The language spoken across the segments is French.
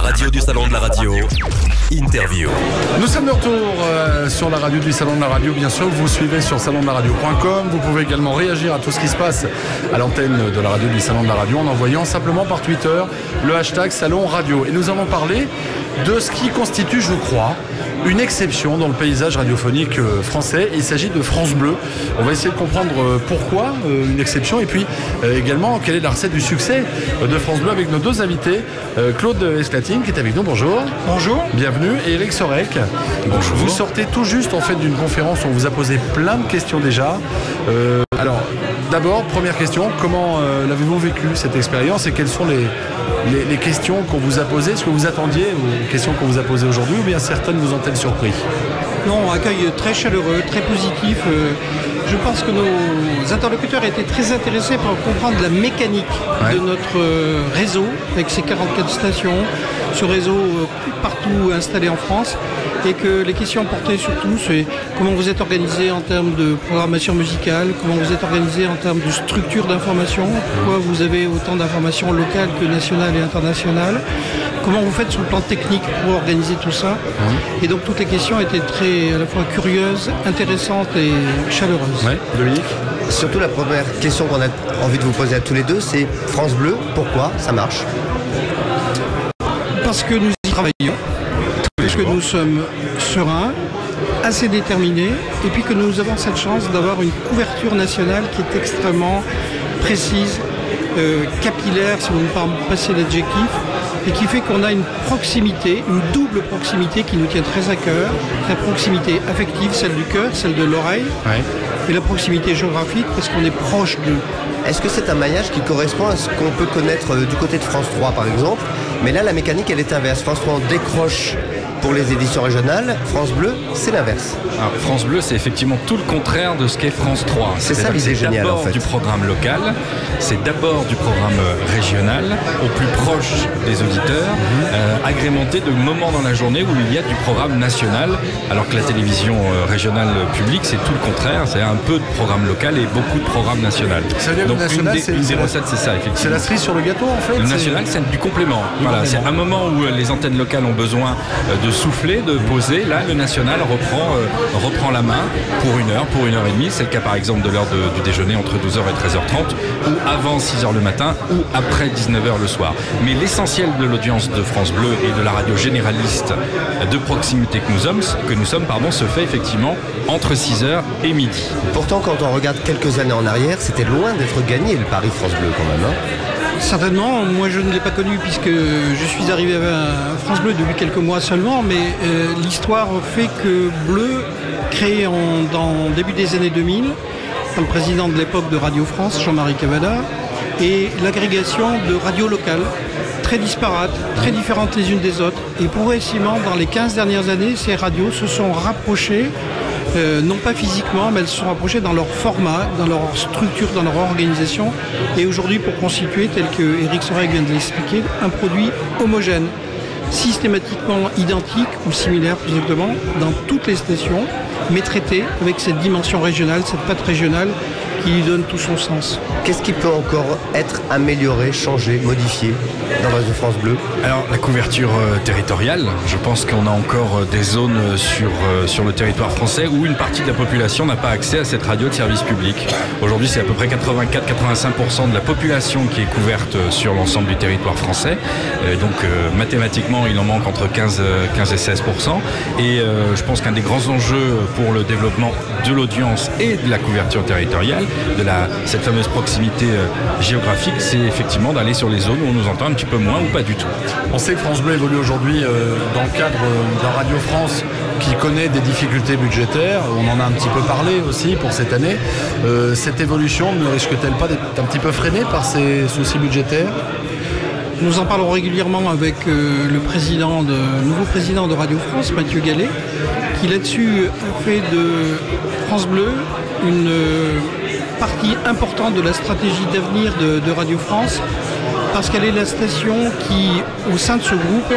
radio du Salon de la Radio, interview. Nous sommes de retour sur la radio du Salon de la Radio. Bien sûr, vous suivez sur salondelaradio.com. Vous pouvez également réagir à tout ce qui se passe à l'antenne de la radio du Salon de la Radio en envoyant simplement par Twitter le hashtag Salon Radio. Et nous allons parler de ce qui constitue, je crois, une exception dans le paysage radiophonique français. Il s'agit de France Bleu. On va essayer de comprendre pourquoi une exception et puis également quelle est la recette du succès de France Bleu avec nos deux invités, Claude Esclatine qui est avec nous. Bonjour. Bonjour. Bienvenue. Et Eric Sorek. Bonjour. Vous sortez tout juste en fait d'une conférence où on vous a posé plein de questions déjà. Alors d'abord, première question, comment l'avez-vous vécu cette expérience et quelles sont les questions qu'on vous a posées? Est-ce que vous attendiez aux questions qu'on vous a posées aujourd'hui ou bien certaines vous ont-elles surpris? Non, accueil très chaleureux, très positif. Je pense que nos interlocuteurs étaient très intéressés pour comprendre la mécanique de notre réseau avec ses 44 stations, ce réseau partout installé en France, et que les questions portaient surtout sur comment vous êtes organisé en termes de programmation musicale, comment vous êtes organisé en termes de structure d'information, pourquoi vous avez autant d'informations locales que nationales et internationales, comment vous faites sur le plan technique pour organiser tout ça. Et donc toutes les questions étaient très à la fois curieuses, intéressantes et chaleureuses. Ouais. Dominique? Surtout la première question qu'on a envie de vous poser à tous les deux, c'est France Bleu, pourquoi ça marche? Parce que nous y travaillons, parce que nous sommes sereins, assez déterminés, et puis que nous avons cette chance d'avoir une couverture nationale qui est extrêmement précise, capillaire, si vous me passez l'adjectif, et qui fait qu'on a une proximité, une double proximité qui nous tient très à cœur, la proximité affective, celle du cœur, celle de l'oreille, et la proximité géographique parce qu'on est proche d'eux. Est-ce que c'est un maillage qui correspond à ce qu'on peut connaître du côté de France 3 par exemple? Mais là la mécanique elle est inverse, France 3 on décroche pour les éditions régionales, France Bleu c'est l'inverse. Alors, France Bleu c'est effectivement tout le contraire de ce qu'est France 3. C'est ça l'idée géniale en fait. C'est d'abord du programme local, c'est d'abord du programme régional, au plus proche des auditeurs, agrémenté de moments dans la journée où il y a du programme national, alors que la télévision régionale publique c'est tout le contraire, c'est un peu de programme local et beaucoup de programme national. Donc national, une des recettes c'est ça effectivement. C'est la cerise sur le gâteau en fait. Le national c'est du complément. Voilà, c'est un moment où les antennes locales ont besoin de souffler, de poser. Là le national reprend la main pour 1 heure et demie. C'est le cas par exemple de l'heure du déjeuner entre 12h et 13h30 ou avant 6h le matin ou après 19h le soir. Mais l'essentiel de l'audience de France Bleu et de la radio généraliste de proximité que nous sommes, se fait effectivement entre 6h et midi. Pourtant quand on regarde quelques années en arrière, c'était loin d'être gagné le pari France Bleu quand même. Certainement, moi je ne l'ai pas connu puisque je suis arrivé à France Bleu depuis quelques mois seulement, mais l'histoire fait que Bleu, créé dans début des années 2000, par le président de l'époque de Radio France, Jean-Marie Cavada, et l'agrégation de radios locales, très disparates, très différentes les unes des autres, et progressivement dans les 15 dernières années, ces radios se sont rapprochées, non pas physiquement, mais elles se sont rapprochées dans leur format, dans leur structure, dans leur organisation, et aujourd'hui pour constituer, tel que Eric Sorek vient de l'expliquer, un produit homogène, systématiquement identique ou similaire plus exactement, dans toutes les stations, mais traité avec cette dimension régionale, cette patte régionale qui lui donne tout son sens. Qu'est-ce qui peut encore être amélioré, changé, modifié dans la radio France Bleu? Alors la couverture territoriale, je pense qu'on a encore des zones sur le territoire français où une partie de la population n'a pas accès à cette radio de service public. Aujourd'hui c'est à peu près 84-85% de la population qui est couverte sur l'ensemble du territoire français. Donc mathématiquement il en manque entre 15 et 16%. Et je pense qu'un des grands enjeux pour le développement de l'audience et de la couverture territoriale, de cette fameuse proximité géographique, c'est effectivement d'aller sur les zones où on nous entend un petit peu moins ou pas du tout. On sait que France Bleu évolue aujourd'hui dans le cadre d'un Radio France qui connaît des difficultés budgétaires. On en a un petit peu parlé aussi pour cette année. Cette évolution ne risque-t-elle pas d'être un petit peu freinée par ces soucis budgétaires? Nous en parlons régulièrement avec le nouveau président de Radio France, Mathieu Gallet, qui là-dessus a fait de France Bleu une partie importante de la stratégie d'avenir de Radio France, parce qu'elle est la station qui, au sein de ce groupe,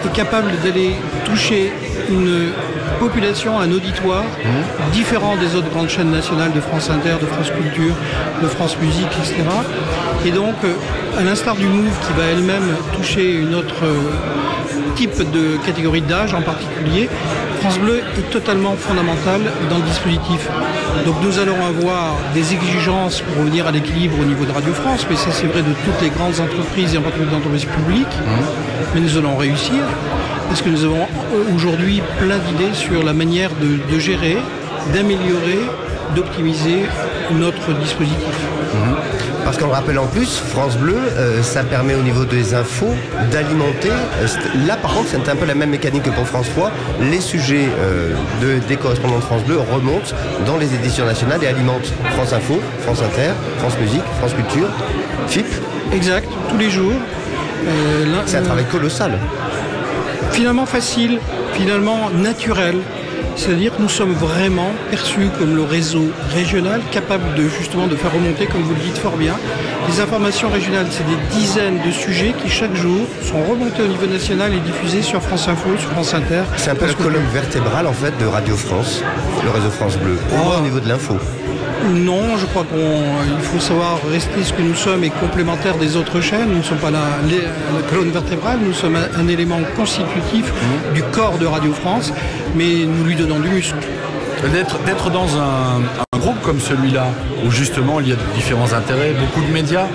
est capable d'aller toucher une population, un auditoire différent des autres grandes chaînes nationales de France Inter, de France Culture, de France Musique, etc. Et donc, à l'instar du Move qui va elle-même toucher une autre type de catégorie d'âge en particulier, France Bleu est totalement fondamental dans le dispositif. Donc nous allons avoir des exigences pour revenir à l'équilibre au niveau de Radio France, mais ça c'est vrai de toutes les grandes entreprises et en particulier d'entreprises publiques. Mais nous allons réussir parce que nous avons aujourd'hui plein d'idées sur la manière de gérer, d'améliorer, d'optimiser notre dispositif. Parce qu'on le rappelle en plus, France Bleu, ça permet au niveau des infos d'alimenter. Là par contre, c'est un peu la même mécanique que pour France 3. Les sujets des correspondants de France Bleu remontent dans les éditions nationales et alimentent France Info, France Inter, France Musique, France Culture, FIP. Exact, tous les jours. C'est un travail colossal. Finalement facile, finalement naturel. C'est-à-dire que nous sommes vraiment perçus comme le réseau régional capable justement de faire remonter, comme vous le dites fort bien, les informations régionales. C'est des dizaines de sujets qui chaque jour sont remontés au niveau national et diffusés sur France Info, sur France Inter. C'est un peu la colonne vertébrale en fait de Radio France, le réseau France Bleu, au niveau de l'info. Non, je crois qu'il faut savoir rester ce que nous sommes et complémentaires des autres chaînes. Nous ne sommes pas la colonne vertébrale, nous sommes un élément constitutif du corps de Radio France, mais nous lui donnons du muscle. D'être dans un groupe comme celui-là, où justement il y a différents intérêts, beaucoup de médias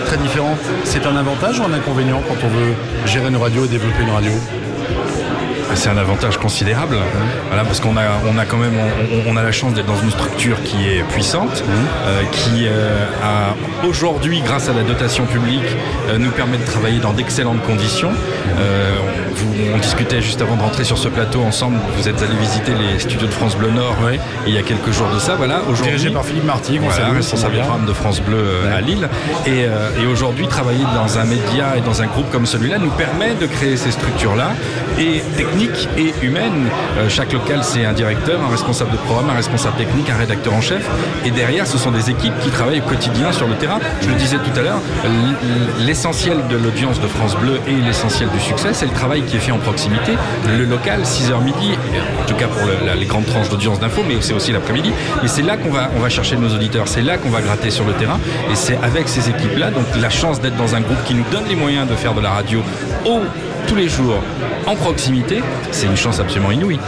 très différents, c'est un avantage ou un inconvénient quand on veut gérer une radio et développer une radio ? C'est un avantage considérable, voilà, parce qu'on a quand même on a la chance d'être dans une structure qui est puissante, qui a aujourd'hui, grâce à la dotation publique, nous permet de travailler dans d'excellentes conditions. On discutait juste avant de rentrer sur ce plateau ensemble. Vous êtes allé visiter les studios de France Bleu Nord il y a quelques jours de ça. Voilà, dirigé par Philippe Marty, responsable du programme de France Bleu à Lille. Et aujourd'hui, travailler dans un média et dans un groupe comme celui-là nous permet de créer ces structures-là, et techniques et humaines. Chaque local, c'est un directeur, un responsable de programme, un responsable technique, un rédacteur en chef. Et derrière, ce sont des équipes qui travaillent au quotidien sur le terrain. Je le disais tout à l'heure, l'essentiel de l'audience de France Bleu et l'essentiel du succès, c'est le travail qui est fait en proximité. Le local, 6h midi, en tout cas pour les grandes tranches d'audience d'info, mais c'est aussi l'après-midi. Mais c'est là qu'on va chercher nos auditeurs, c'est là qu'on va gratter sur le terrain. Et c'est avec ces équipes-là, donc la chance d'être dans un groupe qui nous donne les moyens de faire de la radio tous les jours en proximité, c'est une chance absolument inouïe.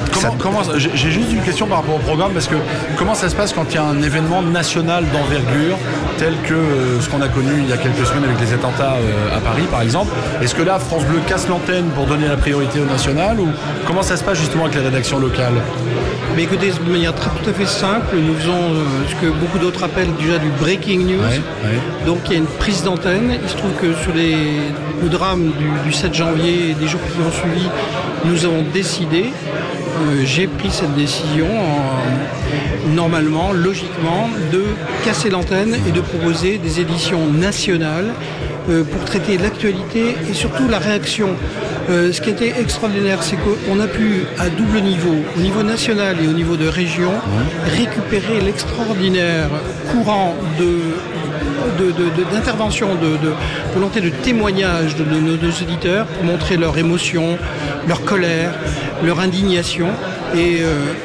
J'ai juste une question par rapport au programme, parce que comment ça se passe quand il y a un événement national d'envergure tel que ce qu'on a connu il y a quelques semaines avec les attentats à Paris par exemple? Est-ce que là France Bleu casse l'antenne pour donner la priorité au national, ou comment ça se passe justement avec les rédactions locales? Mais écoutez, de manière tout à fait simple, nous faisons ce que beaucoup d'autres appellent déjà du breaking news. Donc il y a une prise d'antenne. Il se trouve que sur le drame du 7 janvier et des jours qui ont suivi, nous avons décidé, j'ai pris cette décision normalement, logiquement, de casser l'antenne et de proposer des éditions nationales pour traiter l'actualité et surtout la réaction. Ce qui était extraordinaire, c'est qu'on a pu, à double niveau, au niveau national et au niveau de région, récupérer l'extraordinaire courant d'intervention, de volonté de témoignage de nos auditeurs pour montrer leur émotion, leur colère, leur indignation. Et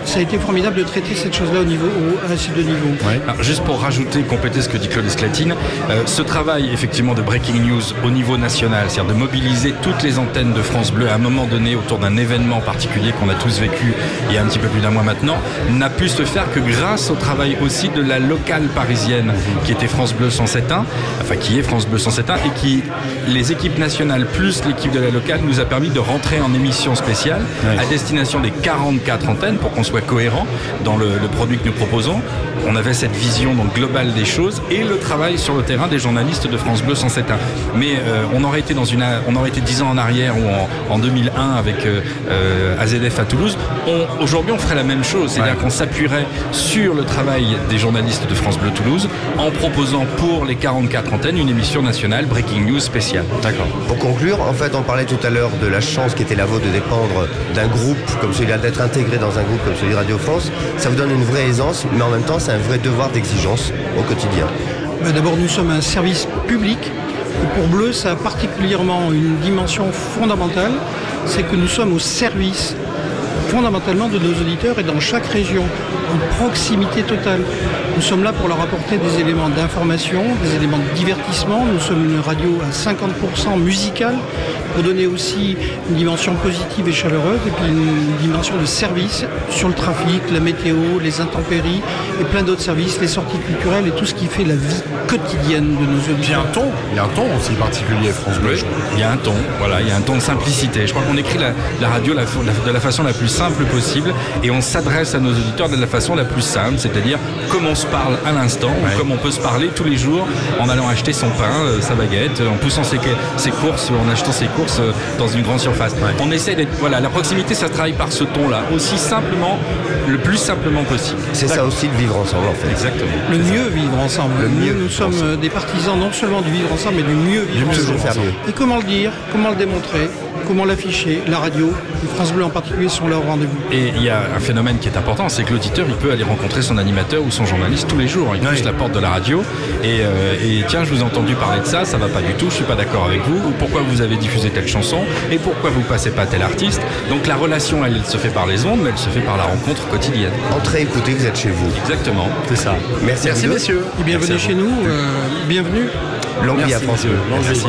ça a été formidable de traiter cette chose-là à ces deux niveaux. Alors, juste pour compléter ce que dit Claude Esclatine, ce travail effectivement de breaking news au niveau national, c'est-à-dire de mobiliser toutes les antennes de France Bleu à un moment donné autour d'un événement particulier qu'on a tous vécu il y a un petit peu plus d'un mois maintenant, n'a pu se faire que grâce au travail aussi de la locale parisienne qui était France Bleu 107.1, enfin qui est France Bleu 107.1, et qui, les équipes nationales plus l'équipe de la locale, nous a permis de rentrer en émission spéciale à destination des 44 antennes pour qu'on soit cohérent dans le produit que nous proposons. On avait cette vision donc globale des choses et le travail sur le terrain des journalistes de France Bleu 107.1. Mais on aurait été 10 ans en arrière ou en 2001 avec AZF à Toulouse. Aujourd'hui, on ferait la même chose, c'est-à-dire qu'on s'appuierait sur le travail des journalistes de France Bleu Toulouse en proposant pour les 44 antennes une émission nationale Breaking News spéciale. D'accord. Pour conclure, en fait, on parlait tout à l'heure de la chance qui était la vôtre de dépendre d'un groupe comme celui-là, d'être intégré dans un groupe comme celui de Radio France. Ça vous donne une vraie aisance, mais en même temps, c'est un vrai devoir d'exigence au quotidien. D'abord, nous sommes un service public. Et pour Bleu, ça a particulièrement une dimension fondamentale, c'est que nous sommes au service fondamentalement de nos auditeurs et dans chaque région, en proximité totale. Nous sommes là pour leur apporter des éléments d'information, des éléments de divertissement. Nous sommes une radio à 50% musicale pour donner aussi une dimension positive et chaleureuse et puis une dimension de service sur le trafic, la météo, les intempéries et plein d'autres services, les sorties culturelles et tout ce qui fait la vie quotidienne de nos auditeurs. Il y a un ton aussi particulier, France Bleu. Il y a un ton, voilà, il y a un ton de simplicité. Je crois qu'on écrit la radio de la façon la plus simple possible et on s'adresse à nos auditeurs de la façon la plus simple, c'est-à-dire comme on se parle à l'instant, ou comme on peut se parler tous les jours en allant acheter son pain, sa baguette, en poussant ses courses, ou en achetant ses courses dans une grande surface. On essaie d'être, voilà, la proximité, ça se travaille par ce ton-là, aussi simplement, le plus simplement possible. C'est ça aussi le vivre ensemble en fait. Exactement. Le mieux vivre ensemble. Nous sommes ensemble. des partisans non seulement du vivre ensemble, mais du mieux vivre ensemble. Toujours faire mieux. Et comment le dire, comment le démontrer, comment l'afficher, la radio, et France Bleu en particulier sont là au rendez-vous. Et il y a un phénomène qui est important, c'est que l'auditeur, il peut aller rencontrer son animateur ou son journaliste tous les jours. Il pousse la porte de la radio et tiens, je vous ai entendu parler de ça va pas du tout, je suis pas d'accord avec vous, ou pourquoi vous avez diffusé telle chanson, et pourquoi vous passez pas tel artiste. Donc la relation, elle se fait par les ondes, mais elle se fait par la rencontre quotidienne. Entrez, écoutez, vous êtes chez vous. Exactement. C'est ça. Merci messieurs. Et bienvenue chez nous, bienvenue. Longue vie à France Bleu. Merci.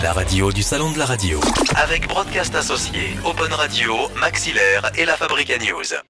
La radio du Salon de la Radio. Avec Broadcast Associé, Open Radio, Maxillaire et la Fabrica News.